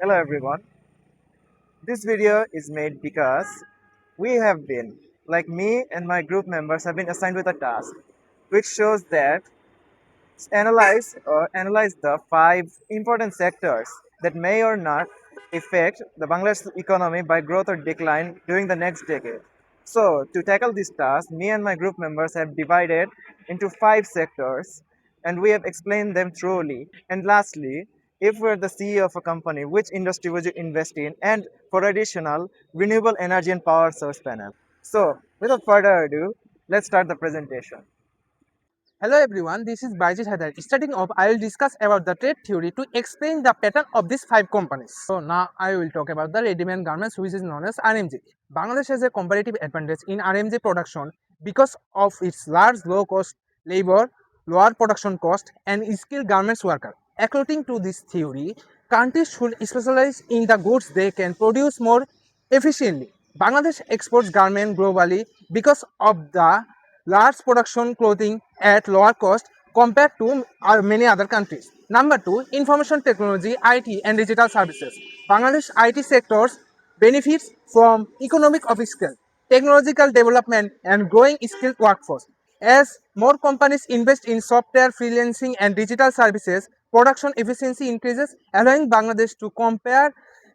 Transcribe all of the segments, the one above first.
Hello everyone. This video is made because we have been, like me and my group members have been assigned with a task which shows that analyze the five important sectors that may or not affect the Bangladesh economy by growth or decline during the next decade. So, to tackle this task, me and my group members have divided into five sectors and we have explained them thoroughly. And lastly, if we're the CEO of a company, which industry would you invest in? And for additional renewable energy and power source panel. So, without further ado, let's start the presentation. Hello everyone, this is Baijit Haidar. Starting off, I will discuss about the trade theory to explain the pattern of these five companies. So now I will talk about the ready-made garments, which is known as RMG. Bangladesh has a comparative advantage in RMG production because of its large low-cost labor, lower production cost, and skilled garments worker. According to this theory, countries should specialize in the goods they can produce more efficiently. Bangladesh exports garments globally because of the large production clothing at lower cost compared to many other countries. Number two, information technology, IT and digital services. Bangladesh IT sectors benefits from economic of skill, technological development and growing skilled workforce. As more companies invest in software, freelancing and digital services, production efficiency increases, allowing Bangladesh to compare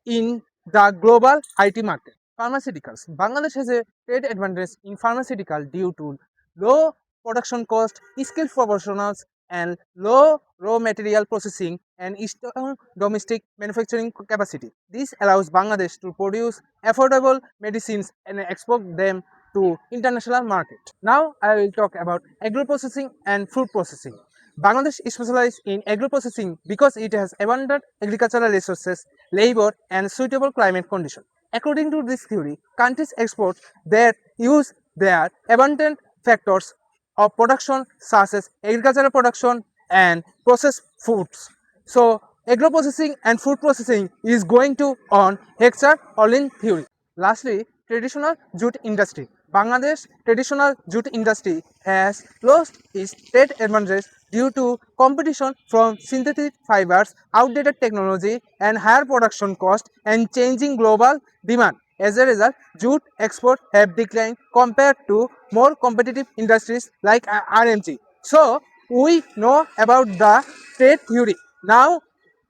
in the global IT market. Pharmaceuticals. Bangladesh has a trade advantage in pharmaceutical due to low production cost, skilled professionals, and low raw material processing and strong domestic manufacturing capacity. This allows Bangladesh to produce affordable medicines and export them to international market. Now I will talk about agro-processing and food processing. Bangladesh is specialized in agro-processing because it has abundant agricultural resources, labor, and suitable climate conditions. According to this theory, countries export that use their abundant factors of production such as agricultural production and processed foods. So agro-processing and food processing is going to on Hector Olin theory. Lastly, traditional jute industry. Bangladesh traditional jute industry has lost its trade advantage due to competition from synthetic fibers, outdated technology, and higher production cost and changing global demand. As a result, jute exports have declined compared to more competitive industries like RMG. So, we know about the trade theory. Now,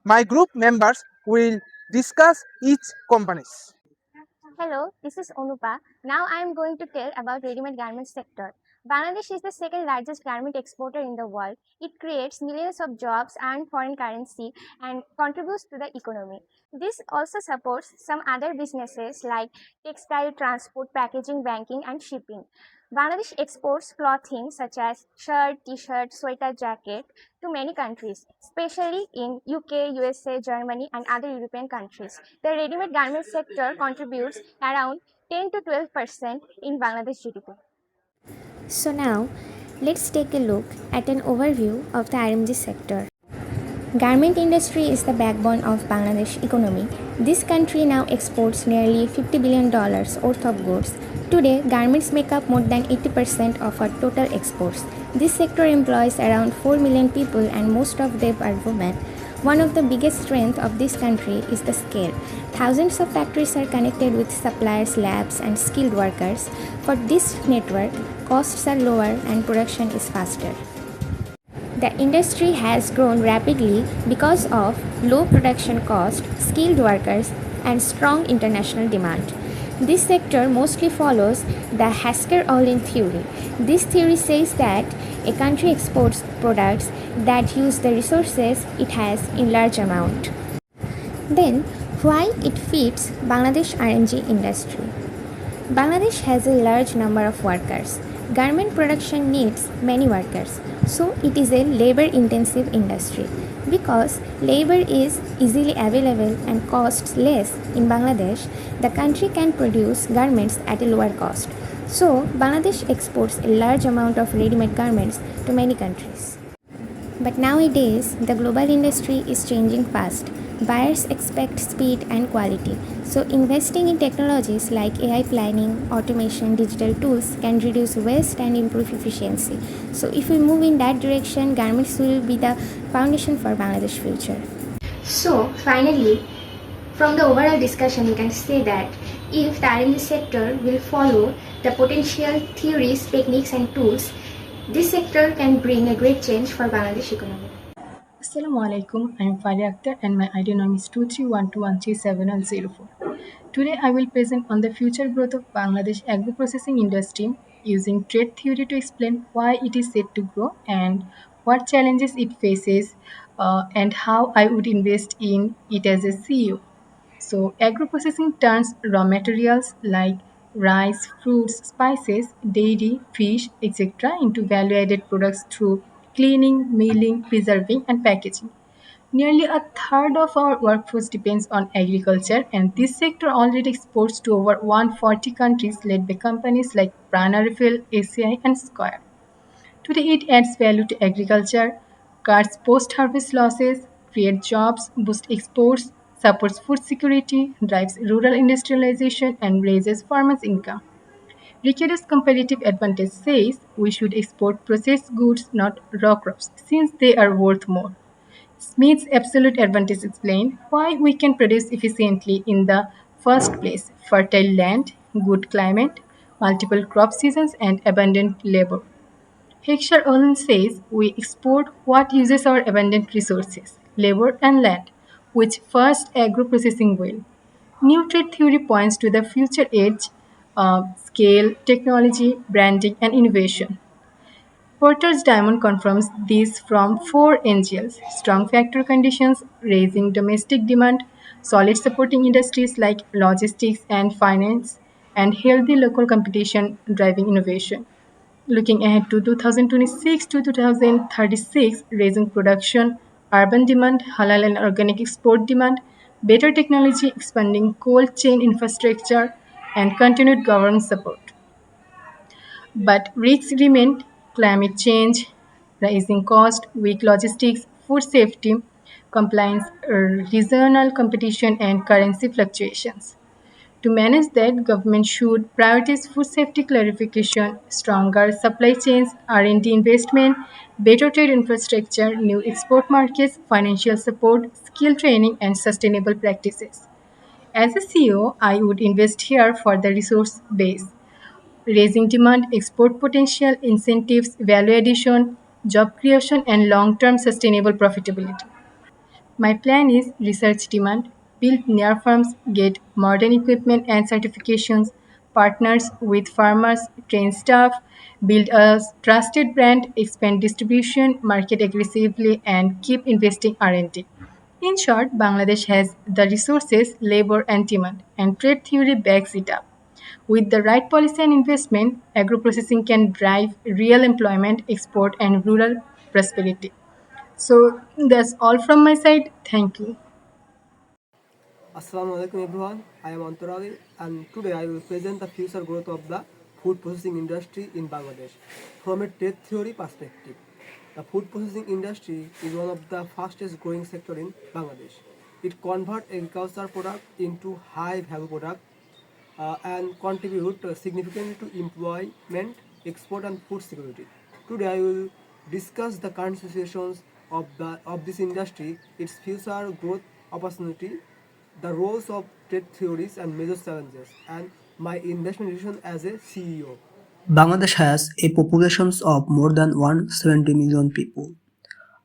my group members will discuss each companies. Hello, this is Onupa. Now I am going to tell about ready-made garment sector. Bangladesh is the second largest garment exporter in the world. It creates millions of jobs and foreign currency and contributes to the economy. This also supports some other businesses like textile, transport, packaging, banking and shipping. Bangladesh exports clothing such as shirt, t-shirt, sweater, jacket to many countries, especially in UK, USA, Germany and other European countries. The ready-made garment sector contributes around 10 to 12% in Bangladesh GDP. So now, let's take a look at an overview of the RMG sector. Garment industry is the backbone of Bangladesh economy. This country now exports nearly $50 billion worth of goods. Today, garments make up more than 80% of our total exports. This sector employs around 4 million people and most of them are women. One of the biggest strengths of this country is the scale. Thousands of factories are connected with suppliers, labs, and skilled workers. For this network, costs are lower and production is faster. The industry has grown rapidly because of low production cost, skilled workers, and strong international demand. This sector mostly follows the Hasker-Ohlin theory. This theory says that a country exports products that use the resources it has in large amount. Then, why it fits Bangladesh RMG industry? Bangladesh has a large number of workers. Garment production needs many workers, so it is a labor-intensive industry. Because labor is easily available and costs less in Bangladesh, the country can produce garments at a lower cost. So, Bangladesh exports a large amount of ready-made garments to many countries. But nowadays, the global industry is changing fast. Buyers expect speed and quality. So, investing in technologies like AI planning, automation, digital tools can reduce waste and improve efficiency. So, if we move in that direction, garments will be the foundation for Bangladesh future. So, finally, From the overall discussion, we can say that if the R&D sector will follow the potential theories, techniques, and tools, this sector can bring a great change for Bangladesh economy. Assalamu alaikum. I am Faria Akhtar and my ID number is 231213704. Today I will present on the future growth of Bangladesh agro-processing industry using trade theory to explain why it is set to grow and what challenges it faces and how I would invest in it as a CEO. So, agro-processing turns raw materials like rice, fruits, spices, dairy, fish, etc. into value-added products through cleaning, milling, preserving, and packaging. Nearly a third of our workforce depends on agriculture, and this sector already exports to over 140 countries led by companies like Prana Refill, ACI, and Square. Today, it adds value to agriculture, cuts post-harvest losses, creates jobs, boosts exports, supports food security, drives rural industrialization, and raises farmers' income. Ricardo's competitive advantage says we should export processed goods, not raw crops, since they are worth more. Smith's absolute advantage explained why we can produce efficiently in the first place: fertile land, good climate, multiple crop seasons, and abundant labor. Heckscher Olin says we export what uses our abundant resources, labor and land, which first agro-processing will. New trade theory points to the future age, scale, technology, branding, and innovation. Porter's diamond confirms this from four angles: strong factor conditions, raising domestic demand, solid supporting industries like logistics and finance, and healthy local competition driving innovation. Looking ahead to 2026 to 2036, raising production, urban demand, halal and organic export demand, better technology, expanding cold chain infrastructure, and continued government support. But risks remain: climate change, rising cost, weak logistics, food safety, compliance, regional competition, and currency fluctuations. To manage that, government should prioritize food safety clarification, stronger supply chains, R&D investment, better trade infrastructure, new export markets, financial support, skill training, and sustainable practices. As a CEO, I would invest here for the resource base, raising demand, export potential, incentives, value addition, job creation, and long-term sustainable profitability. My plan is research demand, build near farms, get modern equipment and certifications, partners with farmers, train staff, build a trusted brand, expand distribution, market aggressively, and keep investing R&D. In short, Bangladesh has the resources, labor, and demand, and trade theory backs it up. With the right policy and investment, agro-processing can drive real employment, export, and rural prosperity. So that's all from my side. Thank you. Assalamu alaikum everyone. I am Antarali and today I will present the future growth of the food processing industry in Bangladesh from a trade theory perspective. The food processing industry is one of the fastest growing sector in Bangladesh. It converts agricultural product into high value product and contribute significantly to employment, export and food security. Today I will discuss the current situations of this industry, its future growth opportunity, the roles of trade theories and major challenges, and my investment decision as a CEO. Bangladesh has a population of more than 170 million people.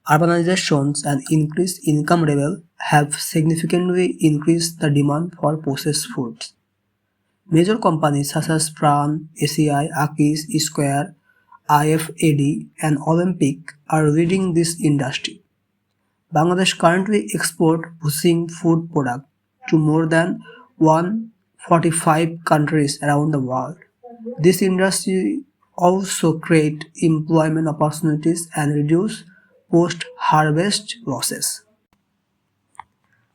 Urbanizations and increased income level have significantly increased the demand for processed foods. Major companies such as Pran, ACI, Akis, Square, IFAD, and Olympic are leading this industry. Bangladesh currently exports processing food products to more than 145 countries around the world. This industry also creates employment opportunities and reduce post-harvest losses.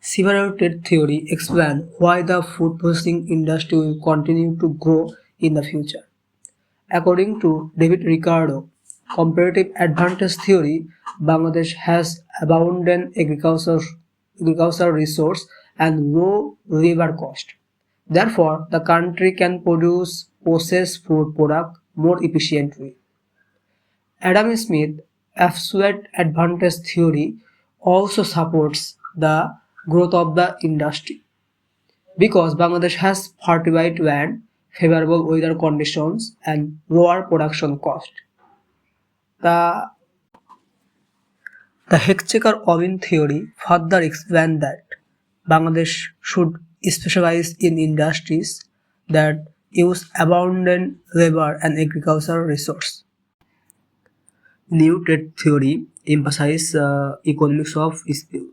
Several trade theory explain why the food processing industry will continue to grow in the future. According to David Ricardo, comparative advantage theory, Bangladesh has abundant agricultural resource and low labor cost. Therefore, the country can produce processed food product more efficiently. Adam Smith absolute advantage theory also supports the growth of the industry. because Bangladesh has fortified land, favorable weather conditions, and lower production cost. The, the Hexchequer-Owen theory further explained that Bangladesh should specialize in industries that use abundant labor and agricultural resources. New trade theory emphasizes economics of skill,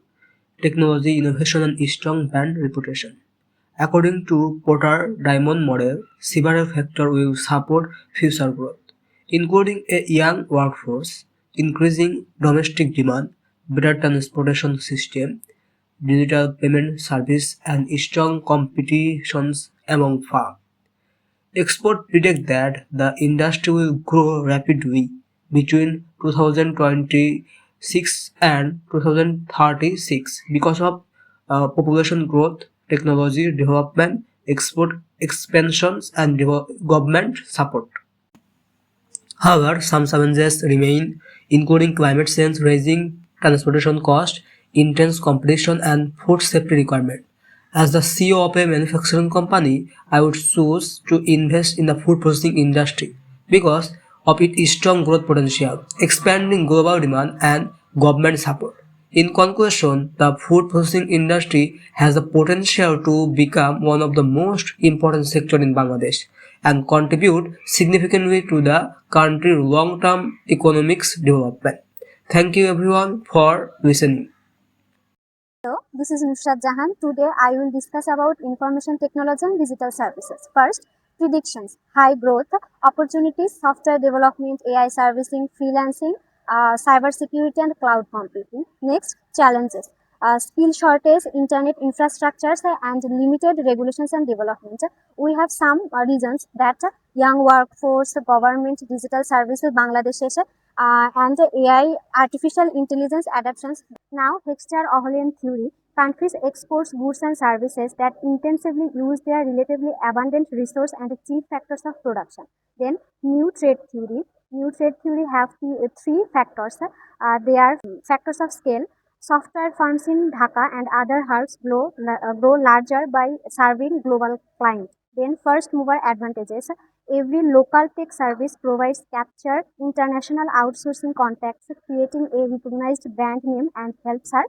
technology, innovation, and strong brand reputation. According to Porter Diamond model, several factors will support future growth, including a young workforce, increasing domestic demand, better transportation system, digital payment service, and strong competitions among firms. Experts predict that the industry will grow rapidly between 2026 and 2036 because of population growth, technology development, export expansions, and government support. However, some challenges remain, including climate change, rising transportation costs, intense competition, and food safety requirements. As the CEO of a manufacturing company, I would choose to invest in the food processing industry because of its strong growth potential, expanding global demand, and government support. In conclusion, the food processing industry has the potential to become one of the most important sectors in Bangladesh and contribute significantly to the country's long-term economic development. Thank you everyone for listening. Hello, this is Nusrat Jahan. Today I will discuss about information technology and digital services. First, predictions, high growth, opportunities, software development, AI servicing, freelancing, cyber security and cloud computing. Next, challenges, skill shortage, internet infrastructures and limited regulations and development. We have some reasons that young workforce, government, digital services, Bangladesh and AI, artificial intelligence adoptions. Now, Hexter-Ohlen theory, countries exports goods and services that intensively use their relatively abundant resource and cheap factors of production. Then, new trade theory. New trade theory have three factors. They are factors of scale. Software firms in Dhaka and other hubs grow larger by serving global clients. Then, first mover advantages. Every local tech service provides capture international outsourcing contacts, creating a recognized brand name and helps our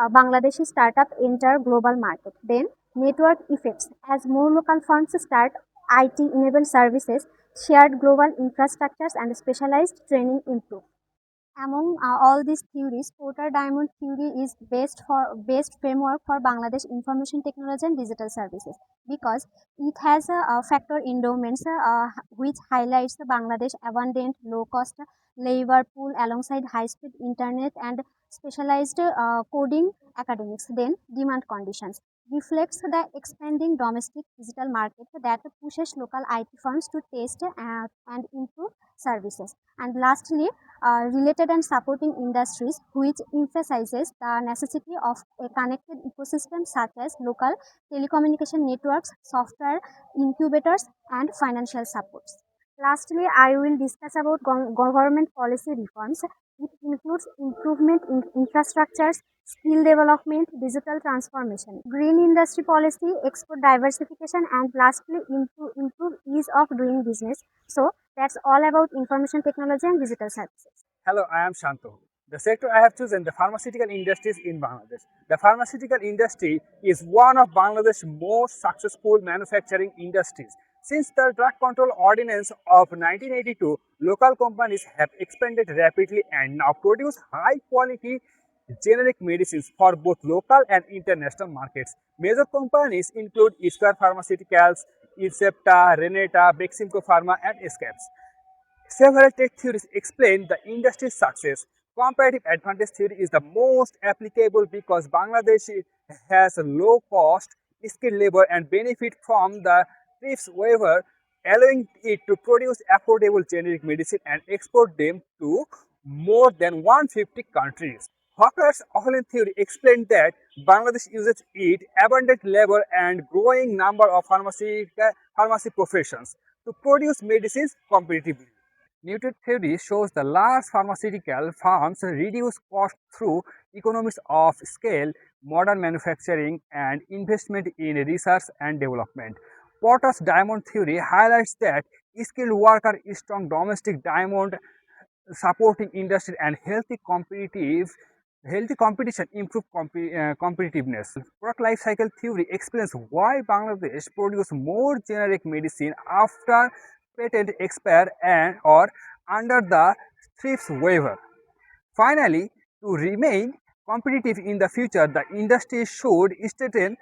Bangladeshi startup enter global market. Then network effects. As more local firms start IT-enabled services, shared global infrastructures and specialized training improve. Among all these theories, Porter Diamond theory is best framework for Bangladesh information technology and digital services because it has a factor endowments which highlights the Bangladesh abundant low-cost labor pool alongside high-speed internet and specialized coding academics. Then demand conditions reflects the expanding domestic digital market that pushes local IT firms to test and improve services. And lastly, related and supporting industries, which emphasizes the necessity of a connected ecosystem such as local telecommunication networks, software incubators, and financial supports. Lastly, I will discuss about government policy reforms. It includes improvement in infrastructures, skill development, digital transformation, green industry policy, export diversification, and lastly, improve ease of doing business. So, that's all about information technology and digital services. Hello, I am Shanto. The sector I have chosen the pharmaceutical industries in Bangladesh. The pharmaceutical industry is one of Bangladesh's most successful manufacturing industries. Since the Drug Control Ordinance of 1982, local companies have expanded rapidly and now produce high quality generic medicines for both local and international markets. Major companies include Iskar Pharmaceuticals, Incepta, Renata, Beximco Pharma, and Escapes. Several tech theories explain the industry's success. Comparative advantage theory is the most applicable because Bangladesh has a low cost, skilled labor and benefit from the TRIPS waiver, allowing it to produce affordable generic medicine and export them to more than 150 countries. Hawker's Ohlen theory explained that Bangladesh uses its abundant labor and growing number of pharmacy professions to produce medicines competitively. New trade theory shows the large pharmaceutical firms reduce cost through economies of scale, modern manufacturing, and investment in research and development. Porter's diamond theory highlights that skilled worker, strong domestic demand supporting industry and healthy competition improve competitiveness. Product life cycle theory explains why Bangladesh produce more generic medicine after patent expire and or under the thrift waiver. Finally, to remain competitive in the future, the industry should strengthen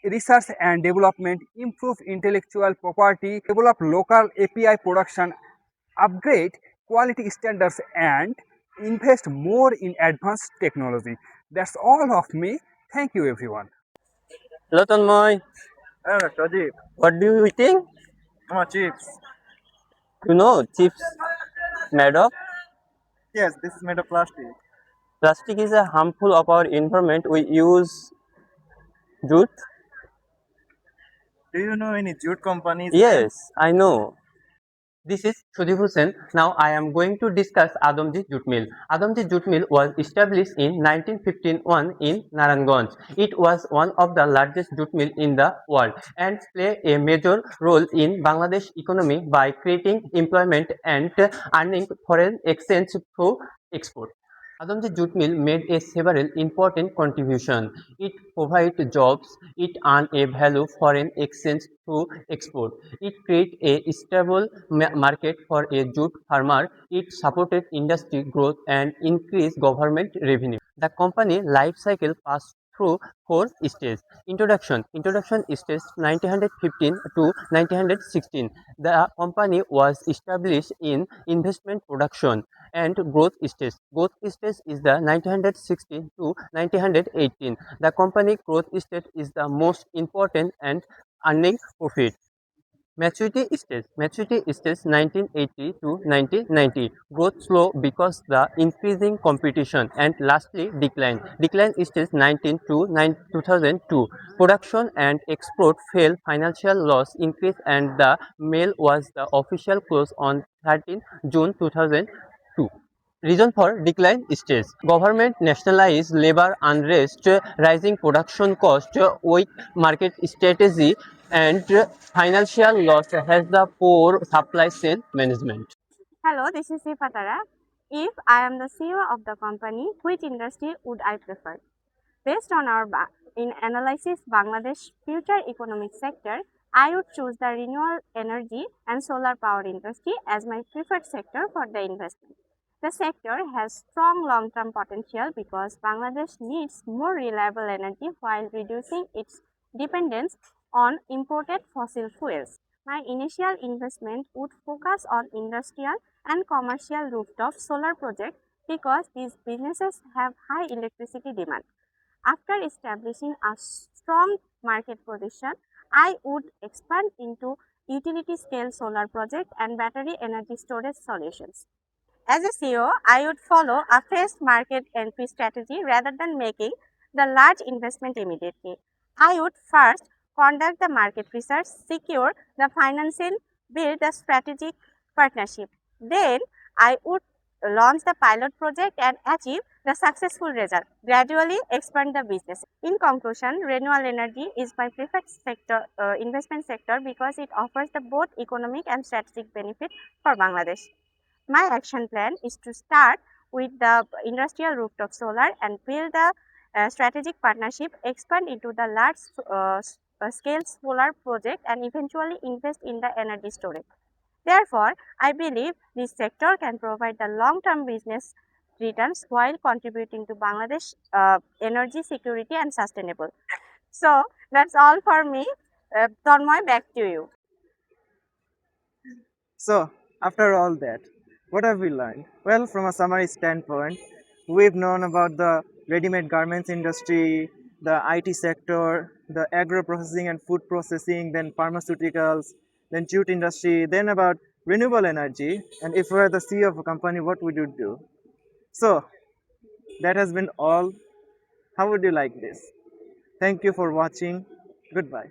research and development, improve intellectual property, develop local API production, upgrade quality standards, and invest more in advanced technology. That's all of me. Thank you, everyone. Hello, Tanmoy. Rajib, What do you eating? chips. You know, chips made of Yes, this is made of plastic. plastic is a harmful of our environment. We use jute. Do you know any jute companies? Yes, I know. This is Sudhir Hussain. Now I am going to discuss Adamji Jute Mill. Adamji Jute Mill was established in 1951 in Naranganj. It was one of the largest jute mill in the world and play a major role in Bangladesh economy by creating employment and earning foreign exchange through export. Adamji Jute Mill made a several important contribution. It provided jobs, it earned a value foreign exchange through export. It created a stable market for a jute farmer. It supported industry growth and increased government revenue. The company life cycle passed through four stages. Introduction stage 1915 to 1916. The company was established in investment production and growth stage. Growth stage is the 1916 to 1918. The company growth stage is the most important and earning profit. Maturity stage 1980 to 1990. Growth slow because the increasing competition and lastly decline. Decline stage 19 to 2002. Production and export fail, financial loss increase and the mill was the official close on 13 June 2002. Reason for decline stage. Government nationalized labor unrest, rising production cost, weak market strategy, and financial loss has the poor supply chain management. Hello, this is Sifatara. If I am the CEO of the company, which industry would I prefer? Based on our in analysis Bangladesh future economic sector, I would choose the renewable energy and solar power industry as my preferred sector for the investment. The sector has strong long-term potential because Bangladesh needs more reliable energy while reducing its dependence on imported fossil fuels. My initial investment would focus on industrial and commercial rooftop solar projects because these businesses have high electricity demand. After establishing a strong market position, I would expand into utility scale solar project and battery energy storage solutions. As a CEO, I would follow a phased market entry strategy rather than making the large investment immediately. I would first conduct the market research, secure the financing, build a strategic partnership. Then I would launch the pilot project and achieve the successful result. Gradually expand the business. In conclusion, renewable energy is my preferred sector, investment sector because it offers the both economic and strategic benefit for Bangladesh. My action plan is to start with the industrial rooftop solar and build the strategic partnership, expand into the large scale solar project and eventually invest in the energy storage. Therefore, I believe this sector can provide the long-term business returns while contributing to Bangladesh energy security and sustainable. So, that's all for me. Tanmoy, back to you. So, after all that, what have we learned? Well, from a summary standpoint, we've known about the ready-made garments industry, the IT sector, the agro processing and food processing, then pharmaceuticals, then jute industry, then about renewable energy. And if we were the CEO of a company, what would you do? So, that has been all. How would you like this? Thank you for watching. Goodbye.